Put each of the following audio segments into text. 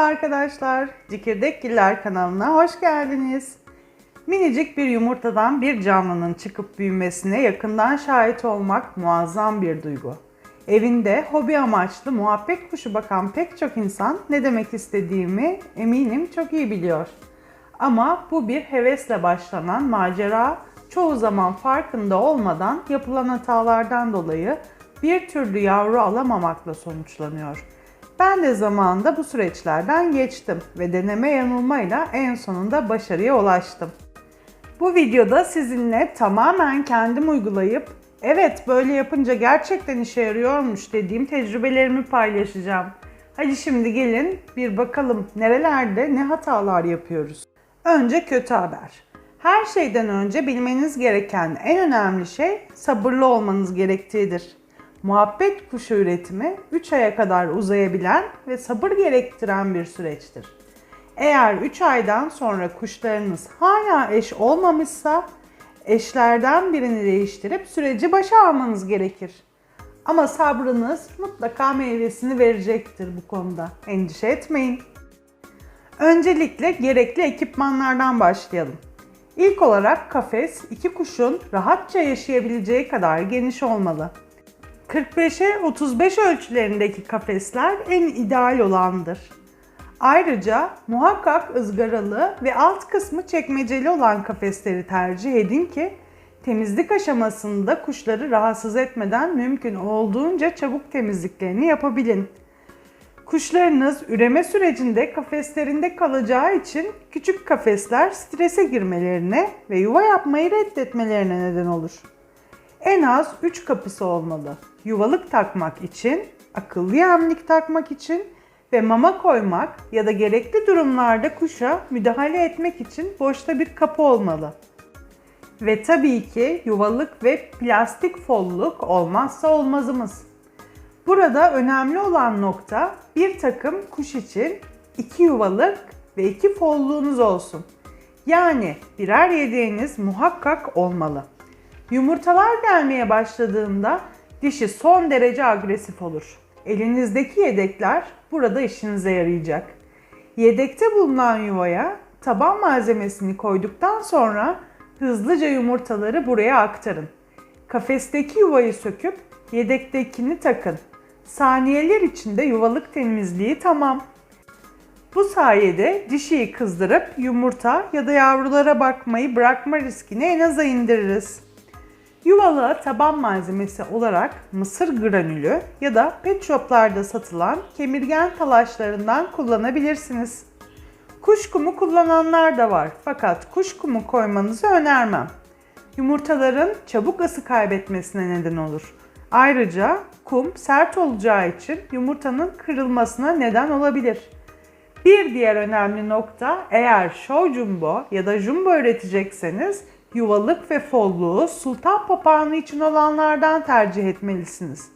arkadaşlar, Cikirdekgiller kanalına hoş geldiniz. Minicik bir yumurtadan bir canlının çıkıp büyümesine yakından şahit olmak muazzam bir duygu. Evinde hobi amaçlı muhabbet kuşu bakan pek çok insan ne demek istediğimi eminim çok iyi biliyor. Ama bu bir hevesle başlanan macera çoğu zaman farkında olmadan yapılan hatalardan dolayı bir türlü yavru alamamakla sonuçlanıyor. Ben de zamanında bu süreçlerden geçtim ve deneme yanılmayla en sonunda başarıya ulaştım. Bu videoda sizinle tamamen kendim uygulayıp evet böyle yapınca gerçekten işe yarıyormuş dediğim tecrübelerimi paylaşacağım. Hadi şimdi gelin bir bakalım nerelerde ne hatalar yapıyoruz. Önce kötü haber. Her şeyden önce bilmeniz gereken en önemli şey sabırlı olmanız gerektiğidir. Muhabbet kuşu üretimi 3 aya kadar uzayabilen ve sabır gerektiren bir süreçtir. Eğer 3 aydan sonra kuşlarınız hala eş olmamışsa eşlerden birini değiştirip süreci başa almanız gerekir. Ama sabrınız mutlaka meyvesini verecektir bu konuda. Endişe etmeyin. Öncelikle gerekli ekipmanlardan başlayalım. İlk olarak kafes iki kuşun rahatça yaşayabileceği kadar geniş olmalı. 45'e 35 ölçülerindeki kafesler en ideal olandır. Ayrıca muhakkak ızgaralı ve alt kısmı çekmeceli olan kafesleri tercih edin ki temizlik aşamasında kuşları rahatsız etmeden mümkün olduğunca çabuk temizliklerini yapabilin. Kuşlarınız üreme sürecinde kafeslerinde kalacağı için küçük kafesler strese girmelerine ve yuva yapmayı reddetmelerine neden olur. En az 3 kapısı olmalı. Yuvalık takmak için, akıllı yemlik takmak için ve mama koymak ya da gerekli durumlarda kuşa müdahale etmek için boşta bir kapı olmalı. Ve tabii ki yuvalık ve plastik folluk olmazsa olmazımız. Burada önemli olan nokta bir takım kuş için 2 yuvalık ve 2 folluğunuz olsun. Yani birer yedeğiniz muhakkak olmalı. Yumurtalar gelmeye başladığında dişi son derece agresif olur. Elinizdeki yedekler burada işinize yarayacak. Yedekte bulunan yuvaya taban malzemesini koyduktan sonra hızlıca yumurtaları buraya aktarın. Kafesteki yuvayı söküp yedektekini takın. Saniyeler içinde yuvalık temizliği tamam. Bu sayede dişiyi kızdırıp yumurta ya da yavrulara bakmayı bırakma riskini en aza indiririz. Yuvalığa taban malzemesi olarak mısır granülü ya da pet shoplarda satılan kemirgen talaşlarından kullanabilirsiniz. Kuş kumu kullananlar da var fakat kuş kumu koymanızı önermem. Yumurtaların çabuk ısı kaybetmesine neden olur. Ayrıca kum sert olacağı için yumurtanın kırılmasına neden olabilir. Bir diğer önemli nokta eğer show jumbo ya da jumbo üretecekseniz yuvalık ve folluğu sultan papağanı için olanlardan tercih etmelisiniz.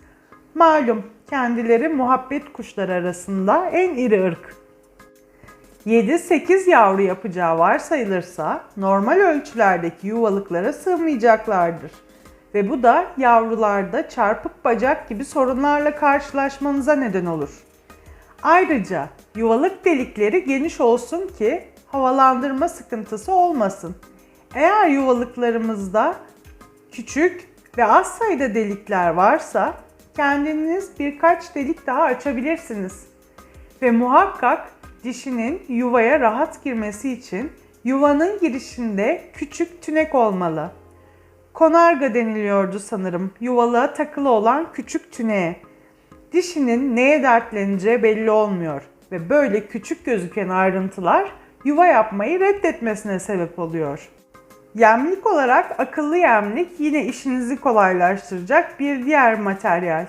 Malum kendileri muhabbet kuşları arasında en iri ırk. 7-8 yavru yapacağı varsayılırsa normal ölçülerdeki yuvalıklara sığmayacaklardır. Ve bu da yavrularda çarpık bacak gibi sorunlarla karşılaşmanıza neden olur. Ayrıca yuvalık delikleri geniş olsun ki havalandırma sıkıntısı olmasın. Eğer yuvalıklarımızda küçük ve az sayıda delikler varsa kendiniz birkaç delik daha açabilirsiniz. Ve muhakkak dişinin yuvaya rahat girmesi için yuvanın girişinde küçük tünek olmalı. Konarga deniliyordu sanırım yuvalığa takılı olan küçük tüneğe. Dişinin neye dertleneceği belli olmuyor ve böyle küçük gözüken ayrıntılar yuva yapmayı reddetmesine sebep oluyor. Yemlik olarak akıllı yemlik yine işinizi kolaylaştıracak bir diğer materyal.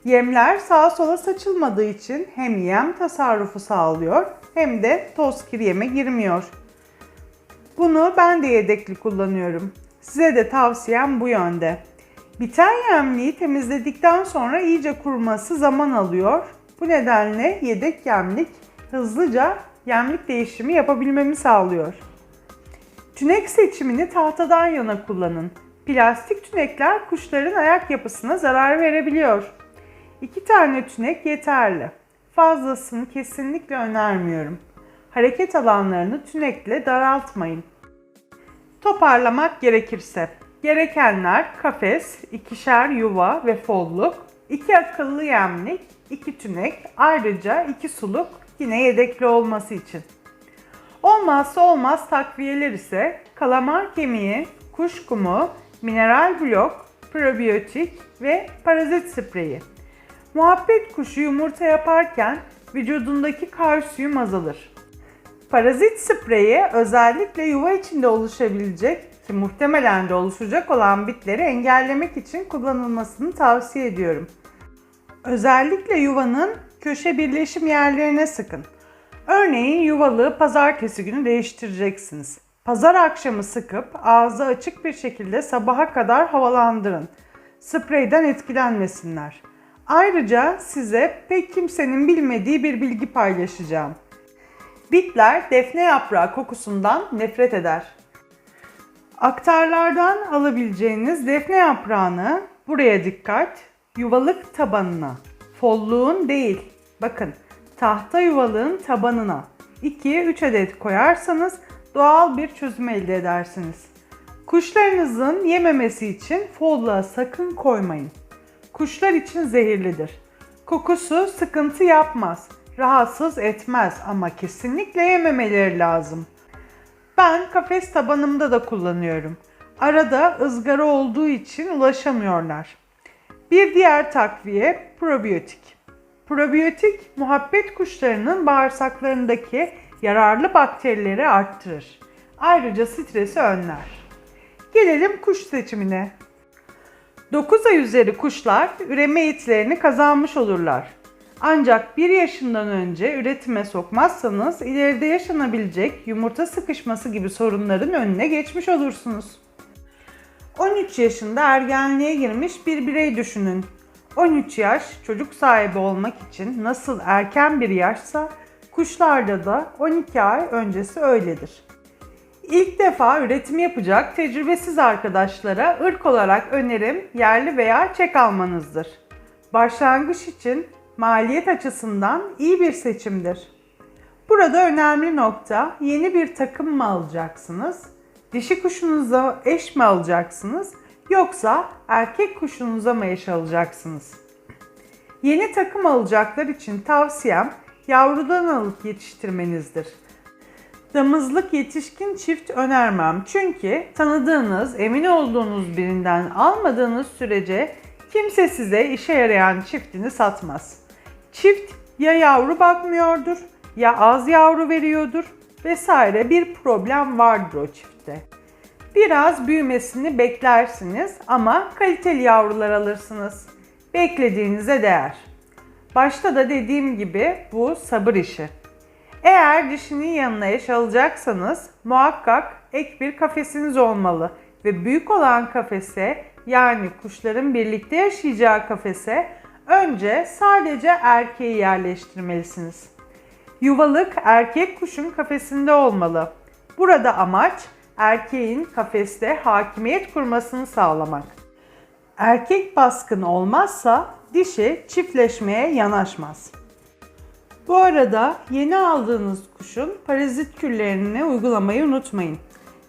Yemler sağa sola saçılmadığı için hem yem tasarrufu sağlıyor hem de toz kir yeme girmiyor. Bunu ben de yedekli kullanıyorum. Size de tavsiyem bu yönde. Biten yemliği temizledikten sonra iyice kuruması zaman alıyor. Bu nedenle yedek yemlik hızlıca yemlik değişimi yapabilmemi sağlıyor. Tünek seçimini tahtadan yana kullanın. Plastik tünekler kuşların ayak yapısına zarar verebiliyor. 2 tane tünek yeterli. fazlasını kesinlikle önermiyorum. Hareket alanlarını tünekle daraltmayın. Toparlamak gerekirse, gerekenler kafes, ikişer yuva ve folluk, 2 akıllı yemlik, 2 tünek, ayrıca 2 suluk yine yedekli olması için. Olmazsa olmaz takviyeler ise kalamar kemiği, kuş kumu, mineral blok, probiyotik ve parazit spreyi. Muhabbet kuşu yumurta yaparken vücudundaki kalsiyum azalır. Parazit spreyi özellikle yuva içinde oluşabilecek ki muhtemelen de oluşacak olan bitleri engellemek için kullanılmasını tavsiye ediyorum. Özellikle yuvanın köşe birleşim yerlerine sıkın. Örneğin yuvalığı pazartesi günü değiştireceksiniz. Pazar akşamı sıkıp ağzı açık bir şekilde sabaha kadar havalandırın. Spreyden etkilenmesinler. Ayrıca size pek kimsenin bilmediği bir bilgi paylaşacağım. Bitler defne yaprağı kokusundan nefret eder. Aktarlardan alabileceğiniz defne yaprağını buraya dikkat, yuvalık tabanına, folluğun değil, bakın tahta yuvalığın tabanına 2-3 adet koyarsanız doğal bir çözüm elde edersiniz. Kuşlarınızın yememesi için folluğa sakın koymayın. Kuşlar için zehirlidir. Kokusu sıkıntı yapmaz, rahatsız etmez ama kesinlikle yememeleri lazım. Ben kafes tabanımda da kullanıyorum. Arada ızgara olduğu için ulaşamıyorlar. Bir diğer takviye probiyotik. Probiyotik, muhabbet kuşlarının bağırsaklarındaki yararlı bakterileri arttırır. Ayrıca stresi önler. Gelelim kuş seçimine. 9 ay üzeri kuşlar üreme yetilerini kazanmış olurlar. Ancak 1 yaşından önce üretime sokmazsanız ileride yaşanabilecek yumurta sıkışması gibi sorunların önüne geçmiş olursunuz. 13 yaşında ergenliğe girmiş bir birey düşünün. 13 yaş çocuk sahibi olmak için nasıl erken bir yaşsa kuşlarda da 12 ay öncesi öyledir. İlk defa üretim yapacak tecrübesiz arkadaşlara ırk olarak önerim yerli veya Çek almanızdır. Başlangıç için maliyet açısından iyi bir seçimdir. Burada önemli nokta yeni bir takım mı alacaksınız? Dişi kuşunuza eş mi alacaksınız? Yoksa erkek kuşunuza mı eş alacaksınız? Yeni takım alacaklar için tavsiyem yavrudan alıp yetiştirmenizdir. Damızlık yetişkin çift önermem çünkü tanıdığınız, emin olduğunuz birinden almadığınız sürece kimse size işe yarayan çiftini satmaz. Çift ya yavru bakmıyordur, ya az yavru veriyordur vesaire bir problem vardır o çiftte. Biraz büyümesini beklersiniz ama kaliteli yavrular alırsınız. Beklediğinize değer. Başta da dediğim gibi bu sabır işi. Eğer dişinin yanına eş alacaksanız muhakkak ek bir kafesiniz olmalı ve büyük olan kafese yani kuşların birlikte yaşayacağı kafese önce sadece erkeği yerleştirmelisiniz. Yuvalık erkek kuşun kafesinde olmalı. Burada amaç erkeğin kafeste hakimiyet kurmasını sağlamak. Erkek baskın olmazsa dişi çiftleşmeye yanaşmaz. Bu arada yeni aldığınız kuşun parazit küllerini uygulamayı unutmayın.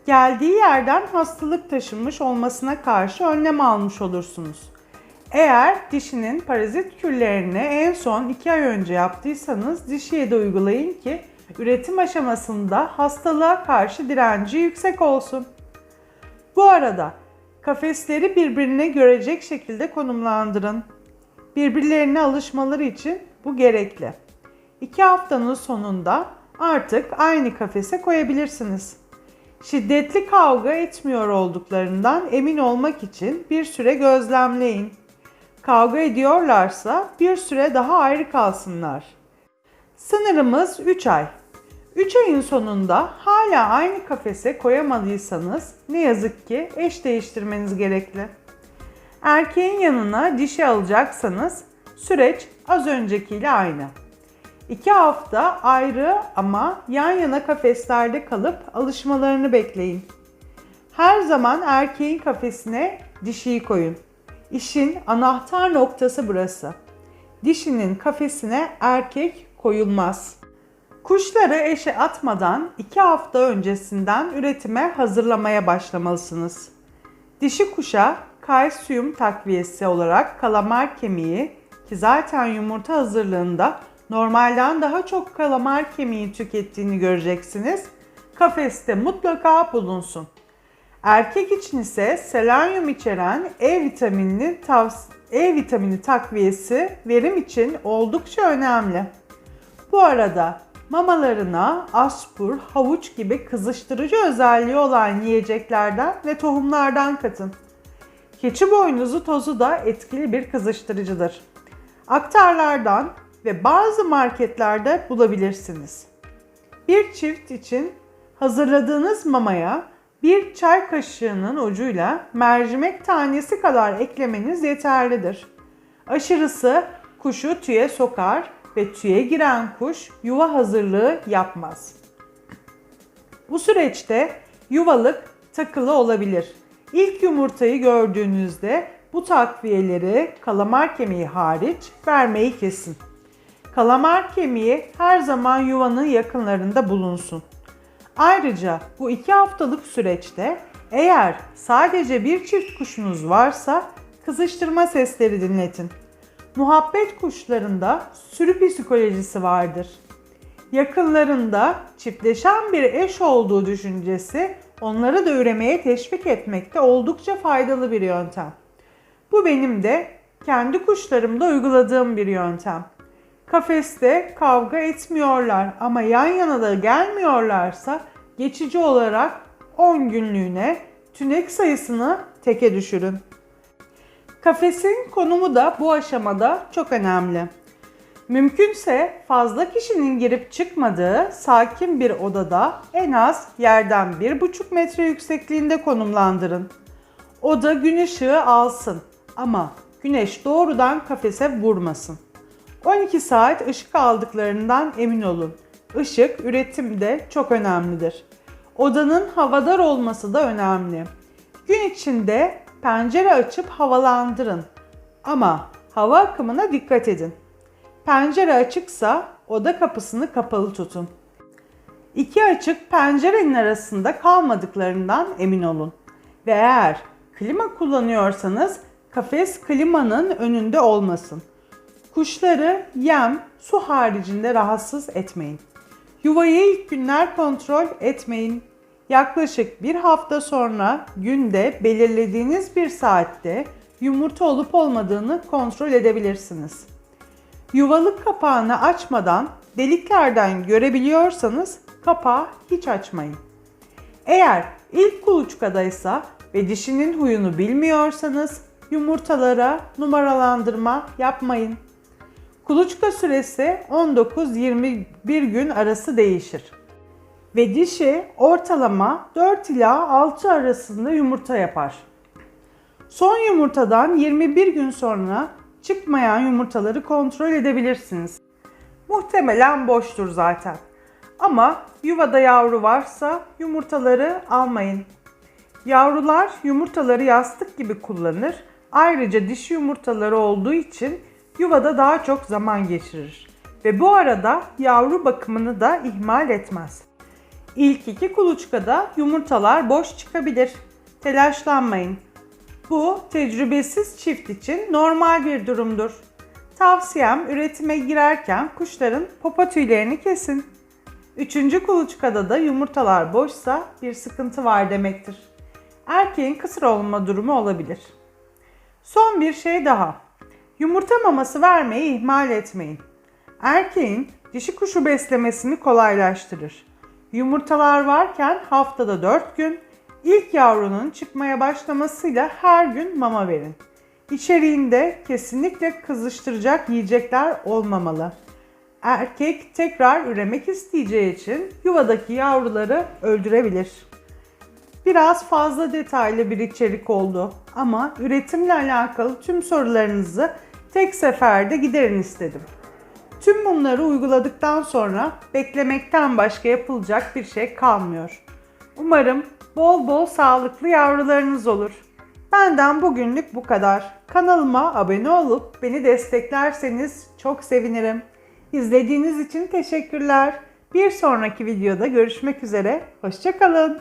Geldiği yerden hastalık taşınmış olmasına karşı önlem almış olursunuz. Eğer dişinin parazit küllerini en son 2 ay önce yaptıysanız dişiye de uygulayın ki üretim aşamasında hastalığa karşı direnci yüksek olsun. Bu arada kafesleri birbirine görecek şekilde konumlandırın. Birbirlerine alışmaları için bu gerekli. 2 haftanın sonunda artık aynı kafese koyabilirsiniz. Şiddetli kavga etmiyor olduklarından emin olmak için bir süre gözlemleyin. Kavga ediyorlarsa bir süre daha ayrı kalsınlar. Sınırımız 3 ay. 3 ayın sonunda hala aynı kafese koyamadıysanız ne yazık ki eş değiştirmeniz gerekli. Erkeğin yanına dişi alacaksanız süreç az öncekiyle aynı. 2 hafta ayrı ama yan yana kafeslerde kalıp alışmalarını bekleyin. Her zaman erkeğin kafesine dişiyi koyun. İşin anahtar noktası burası. dişinin kafesine erkek koyulmaz. Kuşları eşe atmadan 2 hafta öncesinden üretime hazırlamaya başlamalısınız. Dişi kuşa kalsiyum takviyesi olarak kalamar kemiği, ki zaten yumurta hazırlığında normalden daha çok kalamar kemiği tükettiğini göreceksiniz, kafeste mutlaka bulunsun. Erkek için ise selenyum içeren E vitamini takviyesi verim için oldukça önemli. Bu arada mamalarına aspur, havuç gibi kızıştırıcı özelliği olan yiyeceklerden ve tohumlardan katın. Keçi boynuzu tozu da etkili bir kızıştırıcıdır. Aktarlardan ve bazı marketlerde bulabilirsiniz. Bir çift için hazırladığınız mamaya bir çay kaşığının ucuyla mercimek tanesi kadar eklemeniz yeterlidir. Aşırısı kuşu tüye sokar ve tüye giren kuş yuva hazırlığı yapmaz. Bu süreçte yuvalık takılı olabilir. İlk yumurtayı gördüğünüzde bu takviyeleri kalamar kemiği hariç vermeyi kesin. Kalamar kemiği her zaman yuvanın yakınlarında bulunsun. Ayrıca bu 2 haftalık süreçte eğer sadece bir çift kuşunuz varsa kızıştırma sesleri dinletin. Muhabbet kuşlarında sürü psikolojisi vardır. Yakınlarında çiftleşen bir eş olduğu düşüncesi onları da üremeye teşvik etmekte oldukça faydalı bir yöntem. Bu benim de kendi kuşlarımda uyguladığım bir yöntem. Kafeste kavga etmiyorlar ama yan yana da gelmiyorlarsa geçici olarak 10 günlüğüne tünek sayısını teke düşürün. Kafesin konumu da bu aşamada çok önemli. Mümkünse fazla kişinin girip çıkmadığı sakin bir odada en az yerden 1,5 metre yüksekliğinde konumlandırın. Oda gün ışığı alsın ama güneş doğrudan kafese vurmasın. 12 saat ışık aldıklarından emin olun. Işık üretimde çok önemlidir. Odanın havadar olması da önemli. Gün içinde pencere açıp havalandırın ama hava akımına dikkat edin. Pencere açıksa oda kapısını kapalı tutun. İki açık pencerenin arasında kalmadıklarından emin olun. Ve eğer klima kullanıyorsanız kafes klimanın önünde olmasın. Kuşları yem, su haricinde rahatsız etmeyin. Yuvayı ilk günler kontrol etmeyin. Yaklaşık bir hafta sonra günde belirlediğiniz bir saatte yumurta olup olmadığını kontrol edebilirsiniz. Yuvalık kapağını açmadan deliklerden görebiliyorsanız kapağı hiç açmayın. Eğer ilk kuluçkadaysa ve dişinin huyunu bilmiyorsanız yumurtalara numaralandırma yapmayın. Kuluçka süresi 19-21 gün arası değişir. Ve dişi ortalama 4 ila 6 arasında yumurta yapar. Son yumurtadan 21 gün sonra çıkmayan yumurtaları kontrol edebilirsiniz. Muhtemelen boştur zaten. Ama yuvada yavru varsa yumurtaları almayın. Yavrular yumurtaları yastık gibi kullanır. Ayrıca dişi yumurtaları olduğu için yuvada daha çok zaman geçirir. Ve bu arada yavru bakımını da ihmal etmez. İlk 2 kuluçkada yumurtalar boş çıkabilir. Telaşlanmayın. Bu tecrübesiz çift için normal bir durumdur. Tavsiyem üretime girerken kuşların popo tüylerini kesin. 3. kuluçkada da yumurtalar boşsa bir sıkıntı var demektir. Erkeğin kısır olma durumu olabilir. Son bir şey daha. Yumurta maması vermeyi ihmal etmeyin. Erkeğin dişi kuşu beslemesini kolaylaştırır. Yumurtalar varken haftada 4 gün, ilk yavrunun çıkmaya başlamasıyla her gün mama verin. İçeriğinde kesinlikle kızıştıracak yiyecekler olmamalı. Erkek tekrar üremek isteyeceği için yuvadaki yavruları öldürebilir. Biraz fazla detaylı bir içerik oldu ama üretimle alakalı tüm sorularınızı tek seferde giderin istedim. Tüm bunları uyguladıktan sonra beklemekten başka yapılacak bir şey kalmıyor. Umarım bol bol sağlıklı yavrularınız olur. Benden bugünlük bu kadar. Kanalıma abone olup beni desteklerseniz çok sevinirim. İzlediğiniz için teşekkürler. Bir sonraki videoda görüşmek üzere. Hoşça kalın.